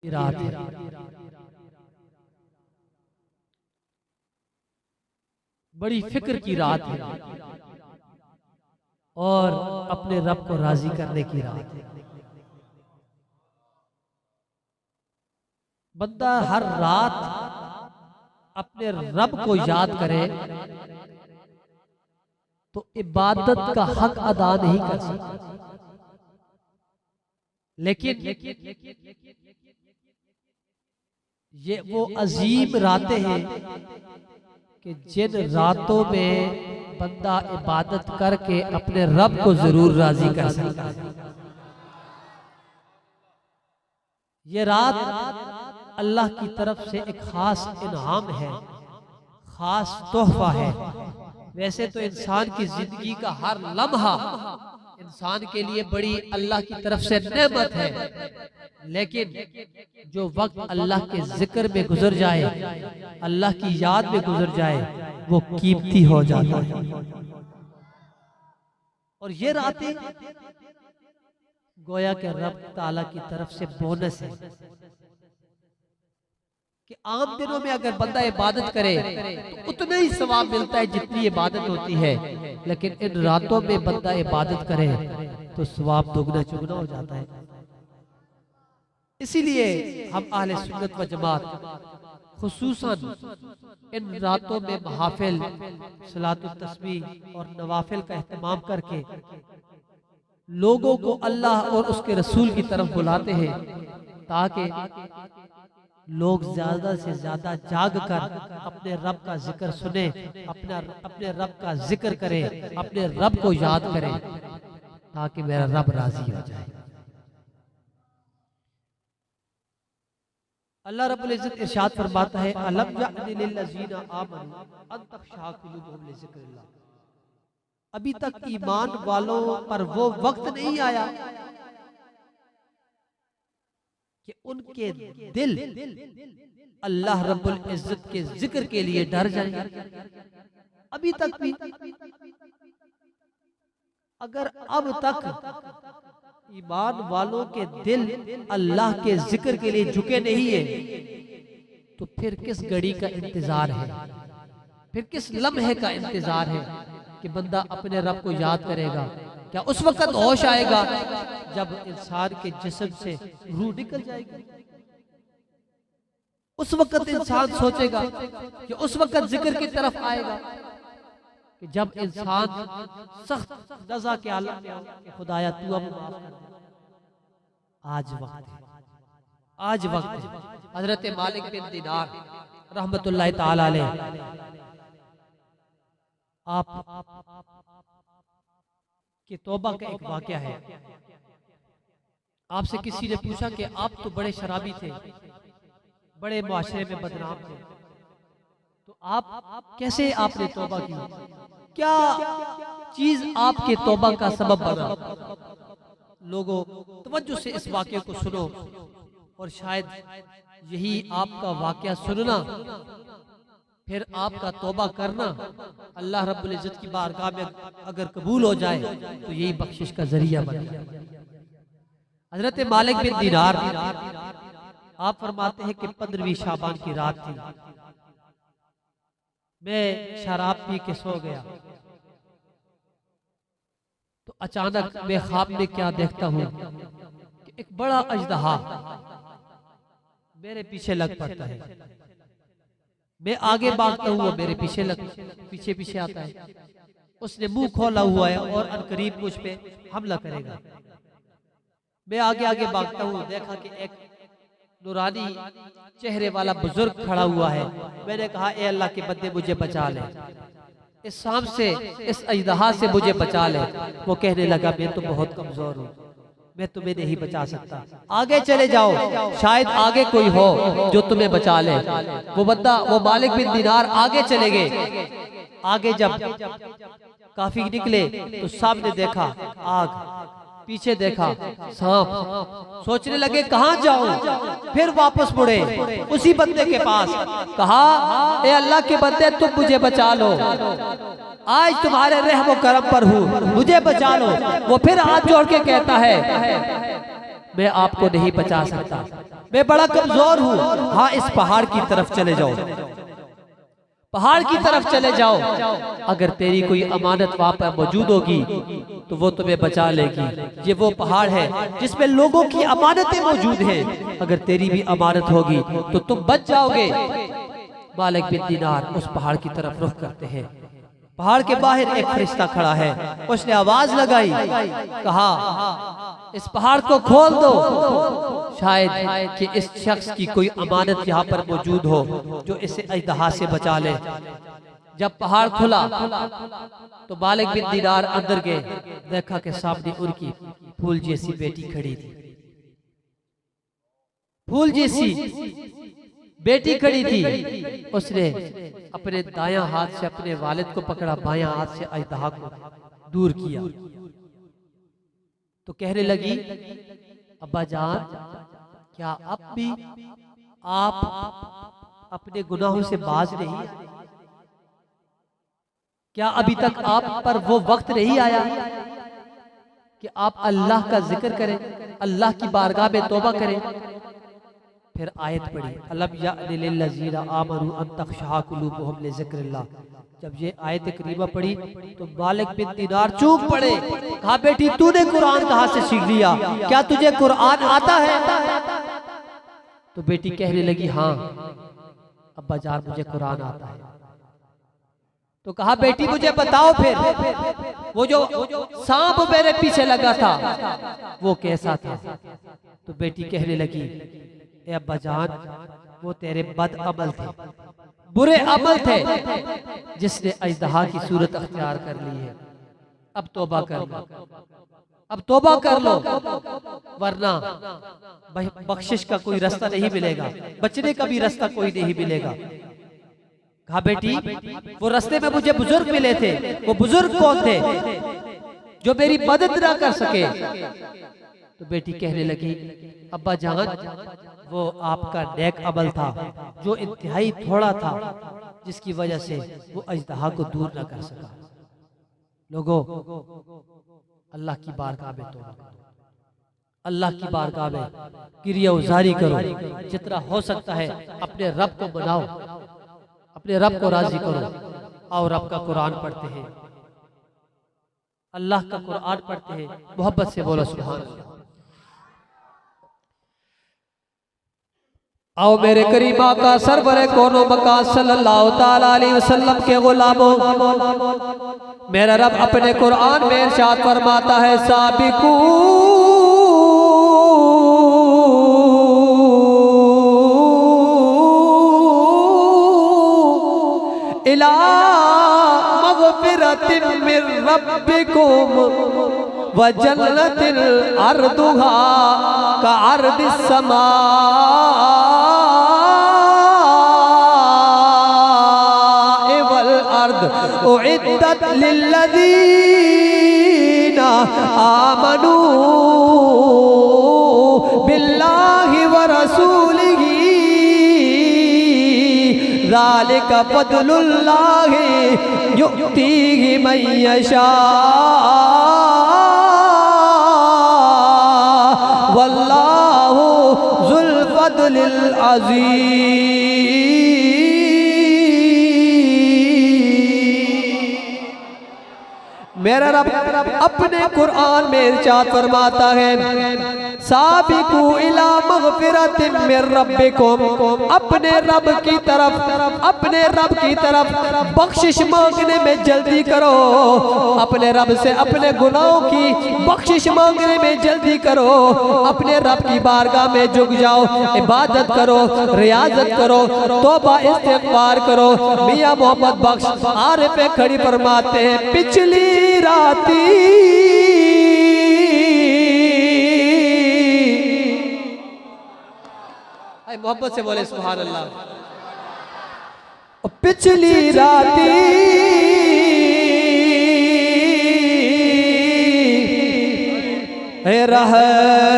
रात है। बड़ी फिक्र की रात है और अपने रब को राजी करने की रात है। बंदा हर रात अपने रब को याद करे तो इबादत का हक अदा नहीं कर सकता, लेकिन ये वो अजीम रातें हैं कि जिन रातों में बंदा इबादत करके अपने रब को जरूर राजी कर सकता है। ये रात अल्लाह की तरफ से एक खास इनाम है, खास तोहफा है। वैसे तो इंसान की जिंदगी का हर लम्हा इंसान के लिए बड़ी अल्लाह की तरफ से नेमत है, लेकिन जो वक्त अल्लाह के जिक्र में गुजर जाए, अल्लाह की याद में गुजर जाए, वो कीमती हो जाता है। और ये रातें गोया के रब ताला की तरफ से बोनस है कि आम दिनों में अगर बंदा इबादत करे तो उतना ही सवाब मिलता है जितनी इबादत होती है, लेकिन इन रातों में बंदा इबादत करे तो सवाब दोगुना चौगुना हो जाता है। इसीलिए हम अहले सुन्नत व जमात खुसूसन इन रातों में महाफिल, सलातुत तस्बीह और नवाफिल का एहतमाम करके लोगों को अल्लाह और उसके रसूल की तरफ बुलाते हैं, ताकि लोग ज्यादा से ज्यादा जाग कर अपने रब का जिक्र सुने, अपने रब का जिक्र करें, अपने रब को याद करें, ताकि मेरा रब राजी हो जाए। अल्लाह रब्बुल इज्जत इरशाद फरमाता है, अलम यअनि लिल्लज़ीना आमनू अन तख़शअ क़ुलूबुहुम लिज़िक्रिल्लाह। अभी तक ईमान वालों पर वो वक्त नहीं आया कि उनके दिल अल्लाह रब्बुल इज्जत के जिक्र के लिए डर जाएंगे। अभी तक भी अगर अब तक ईमान वालों के दिल अल्लाह के जिक्र के लिए झुके नहीं है, तो फिर किस घड़ी का इंतजार है, फिर किस लम्हे का इंतजार है कि बंदा अपने रब को याद करेगा। क्या उस वक्त होश आएगा जब इंसान के जिस्म से रूह निकल जाएगी? उस वक्त इंसान सोचेगा कि उस वक्त जिक्र की तरफ आएगा कि जब इंसान सख्त नज़ा के आलम में हो कि खुदाया तू अब माफ कर दे। आज वक्त है, आज वक्त है। हजरत मालिक बिन दीनार रहमतुल्लाह ताला अलैह आप कि तौबा का एक वाकया है। आपसे किसी ने पूछा कि आप तो बड़े शराबी थे, बड़े मुआशरे में बदनाम थे, तो आप कैसे आपने तौबा की? क्या चीज आपके तौबा का सबब बना? लोगों तवज्जो से इस वाकये को सुनो, और शायद यही आपका वाकया सुनना, फिर आपका तौबा करना अल्लाह रब्बुल इज्जत की बारगाह में अगर कबूल हो जाए तो यही बख्शिश का जरिया बन जाए। हजरत मालिक बिन दीनार आप फरमाते हैं कि 15वीं शाबान की रात थी, मैं शराब पी के सो गया, तो अचानक मैं ख्वाब में क्या देखता हूँ कि एक बड़ा अजदहा मेरे पीछे लग पड़ता है। मैं आगे भागता हूँ, वो मेरे पीछे पीछे आता है। उसने मुंह खोला हुआ है और अनकरीब मुझ पे हमला करेगा। मैं आगे आगे भागता हूँ, देखा कि एक नूरानी चेहरे वाला बुजुर्ग खड़ा हुआ है। मैंने कहा, ए अल्लाह के बंदे मुझे बचा ले, इस सांप से, इस अजदहा से मुझे बचा ले। वो कहने लगा, मैं तो बहुत कमजोर हूँ, मैं तुम्हें नहीं बचा सकता, आगे चले जाओ, शायद आगे कोई हो जो तुम्हें बचा ले। वो बंदा, वो मालिक बिन दीनार आगे चले गए। आगे जब काफी निकले तो सामने देखा आग, पीछे देखा सांप। सोचने लगे कहाँ जाऊं, फिर वापस मुड़े उसी बंदे के पास। कहा, ए अल्लाह के बंदे तुम मुझे बचा लो, आज तुम्हारे रहम करम पर हूँ, मुझे बचा लो। वो फिर हाथ जोड़ के कहता है, मैं आपको नहीं बचा सकता, मैं बड़ा कमजोर हूँ। हाँ, इस पहाड़ की तरफ चले जाओ, पहाड़ की तरफ चले जाओ। अगर तेरी कोई अमानत वहां पर मौजूद होगी तो वो तुम्हें बचा लेगी। ये वो पहाड़ है जिसमें लोगों की अमानतें मौजूद हैं। अगर तेरी भी अमानत होगी तो तुम बच जाओगे। मालिक बिन दीनार उस पहाड़ की तरफ रुख करते हैं। पहाड़ के बाहर एक फरिश्ता खड़ा है। उसने आवाज लगाई, कहा इस पहाड़ को खोल दो, शायद कि इस शख्स की कोई अमानत यहाँ पर मौजूद हो जो इसे अजदहा से बचा ले। जब पहाड़ खुला तो मालिक बिन दीनार अंदर गए, देखा कि सामने उनकी फूल जैसी बेटी खड़ी थी। फूल जैसी बेटी खड़ी थी। उसने अपने दायां हाथ से अपने वालिद को पकड़ा, बायां हाथ से अजदहा को दूर किया। तो कहने लगी, अब्बा जान, क्या अब भी आप अपने गुनाहों से बाज नहीं आए? क्या अभी तक आप पर वो वक्त नहीं आया कि आप अल्लाह का जिक्र करें, अल्लाह की बारगाह में तौबा करें? फिर आयत पढ़ी, अलम यानि लिल्लज़ीना आमनू अन तख़शअ क़ुलूबुहुम लिज़िक्रिल्लाह। जब ये आयत करीमा पढ़ी तो मालिक बिन दीनार चूक पड़े। कहा, बेटी तूने कुरान कहाँ से सीख लिया? क्या तुझे कुरान आता है? तो बेटी कहने लगी, हाँ अब्बा जान, मुझे कुरान आता है। तो कहा, बेटी मुझे बताओ फिर वो जो सांप मेरे पीछे लगा था वो कैसा था? तो बेटी कहने लगी, ए अब्बा जान, वो तेरे बद अमल थे, बुरे अमल थे, जिसने अजदहा की सूरत अख्तियार कर ली है। अब तौबा कर लो, अब तौबा कर लो, वरना बख्शिश का कोई रास्ता नहीं मिलेगा, बचने का भी रास्ता कोई नहीं मिलेगा। कहा, बेटी वो रास्ते में मुझे बुजुर्ग मिले थे, वो बुजुर्ग कौन थे जो मेरी मदद ना कर सके? तो बेटी कहने लगी, अब्बा जान, वो आपका नेक अमल था जो इंतहाई थोड़ा था, जिसकी वजह से वो अजदहा को दूर ना कर सका। लोगों, अल्लाह की बारगाह में तौबा करो, अल्लाह की बारगाह में क्रिया उजारी करो। जितना हो सकता है अपने रब को मनाओ, अपने रब को राजी करो। और रब का कुरान पढ़ते हैं, अल्लाह का कुरान पढ़ते हैं, मोहब्बत से बोलो सुभान अल्लाह। आओ मेरे करीम आका सरवरे कोनो मकान सल्लल्लाहु ताला अलैहि वसल्लम के गुलामों, मेरा रब अपने कुरान में इरशाद फरमाता है, साबिकू इला मग़फ़िरतिन मिर रब्बिकुम व जन्नतिन अर्दुहा का अर्दिस समा वल अर्द उइद्दत लिल्लज़ीना आमनू बिल्लाहि व रसूलिही ज़ालिका फ़ज़्लुल्लाहि युअतीहि मन यशा वल्लाहु ज़ुल फ़ज़्लिल अज़ीम। मेरा रब अपने कुरान में इरशाद फरमाता है, साबिकू इला मग़फ़िरतिन मिर रब्बिकुम, अपने रब की तरफ बख्शिश मांगने में जल्दी करो। अपने रब से अपने गुनाहों की बख्शिश मांगने में जल्दी करो। अपने रब की बारगाह में झुक जाओ, इबादत करो, रियाजत करो, तौबा इस्तिग़फ़ार करो। मियां मोहम्मद बख्श आरिफ खड़ी फरमाते हैं, पिछली राती मोहब्बत से बोले सुभान अल्लाह। पिछली राती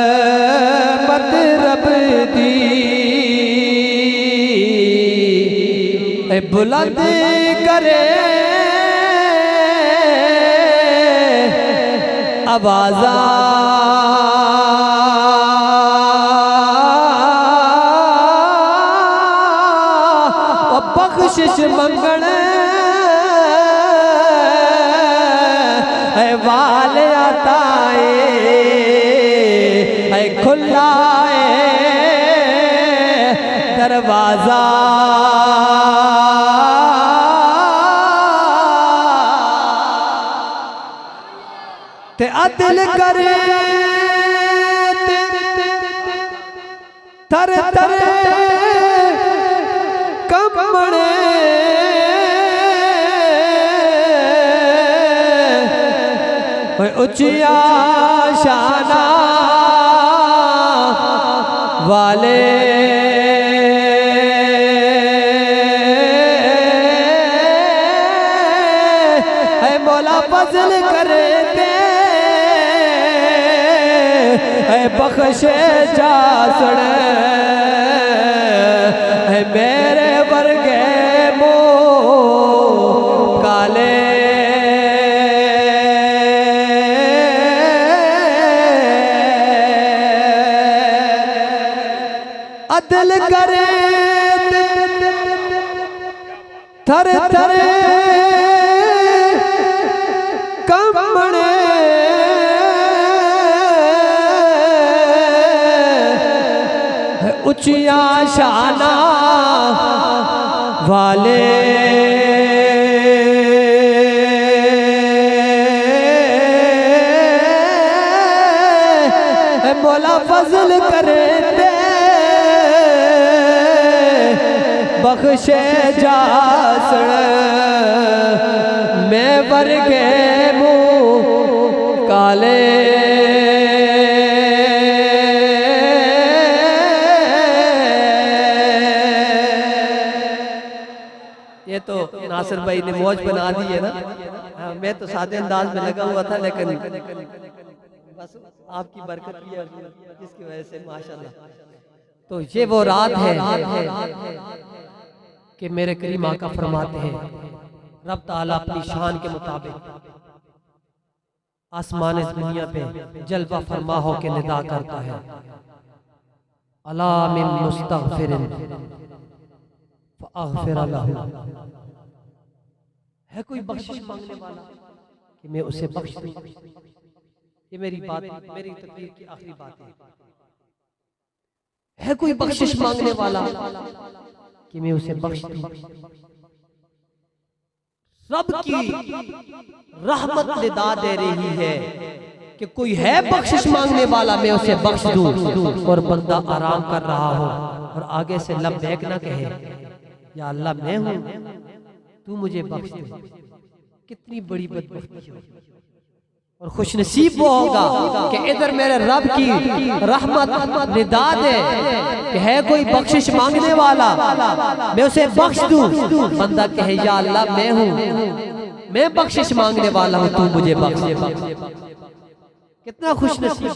रहमत रब दी बुलंद करे आवाज़ा बख्शिश मंगण है वाले आताए है खुला दरवाजा ते अदिल करे तर तर कमणे उचिया शाना वाले है मौला फजल करे है बख्शे जा सड़े है मेरे वर्गे मो काले अदल करे थर थर कमणे उचिया शाना वाले मौला फजल करे बख्शे जा मैं वर्गे मुँह काले ये तो नासिर भाई ने मौज बना दी है ना। मैं तो सादे अंदाज में लगा हुआ था, लेकिन बस आपकी बरकत की है जिसकी वजह से माशाल्लाह। तो ये वो रात है कि मेरे करीम आका फरमाते हैं रब ताला अपनी शान के मुताबिक आसमान दुनिया पे जलवा फरमा हो के निदा करता है, अला मिन मुस्तगफिरिन फअगफिर लहू। है कोई बख्शिश मांगने वाला कि मैं उसे बख्श दूं? ये मेरी बात, मेरी तकरीर की आखिरी बात है कोई बख्शिश मांगने वाला कि मैं उसे बख्श दूं? रब की रहमत निदा दे रही है कि कोई है बख्शिश मांगने वाला, मैं उसे बख्श दूं। और बंदा आराम कर रहा हो और आगे से लब्बैक ना कहे, या अल्लाह मैं हूं, तू मुझे बख्श दे। कितनी बड़ी बदबख्ती हो। और खुशनसीब वो होगा कि इधर मेरे रब की रहमत निदा दे कि है कोई बख्शिश मांगने वाला, मैं उसे बख्श दूं। बंदा कहे या अल्लाह मैं हूं, मैं बख्शिश मांगने वाला हूं, तू मुझे बख्श दे। कितना खुशनसीब।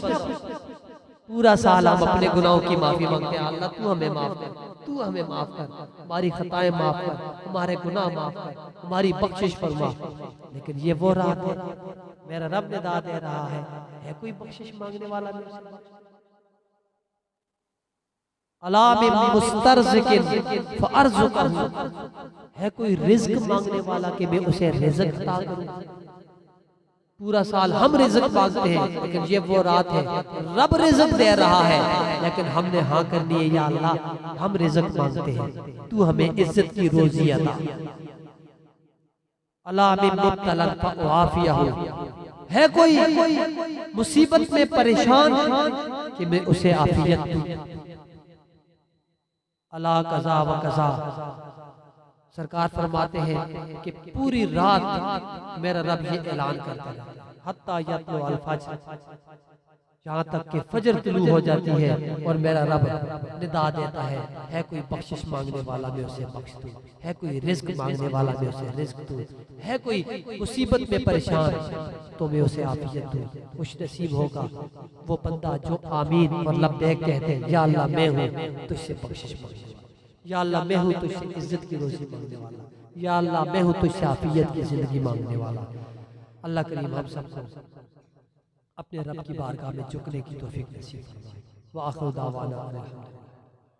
पूरा साल हम अपने गुनाहों की माफी मांगते हैं, अल्लाह तू हमें माफ कर, तू हमें माफ कर, हमारी खताएं माफ कर, हमारे गुनाह माफ कर, हमारी बख्शिश फरमा। लेकिन ये वो रात है मेरा रब निदा दे रहा है कोई बख्शिश मांगने वाला? अला मिन मुस्तरज़िकिन फअरज़ुक़हू। है कोई रिज़्क मांगने वाला कि मैं उसे रिज़्क अता करूं? पूरा साल हम रिज़्क मांगते हैं, लेकिन ये वो रात है रब रिज़्क दे रहा है, लेकिन हमने हाँ करनी है, या अल्लाह हम रिज़्क मांगते हैं, तू हमें इज्जत की रोज़ी अता। अला मिन मुब्तलन फअआफ़ियहू। है कोई मुसीबत में परेशान कि मैं उसे आफियत दूं? अला कज़ा व कज़ा। सरकार फरमाते हैं कि पूरी रात मेरा रब ये ऐलान करता है, हत्ता यत्लु अल फज्र, जहाँ तक कि फजर तुलू हो जाती है और मेरा रब निदा देता है कोई बख्शिश मांगने वाला, मैं उसे बख्श दूं। है कोई रिज़्क मांगने वाला, मैं उसे रिज़्क दूं। है कोई मुसीबत में परेशान, तो मैं उसे आफियत दूं। खुशनसीब होगा वो बंदा जो आमीन और लब्बैक कहते हैं, या अल्लाह मैं हूँ तुझसे बख्शिश मांगने वाला, या अल्लाह मैं हूँ तुझसे इज्जत की रोज़ी मांगने वाला, या अल्लाह मैं हूँ तुझसे आफियत की जिंदगी मांगने वाला। अल्लाह करीम हम सबको अपने रब की बारगाह में झुकने की तौफीक नसीब फरमाए। व आखिर दावाना अल्हम्दुलिल्लाह।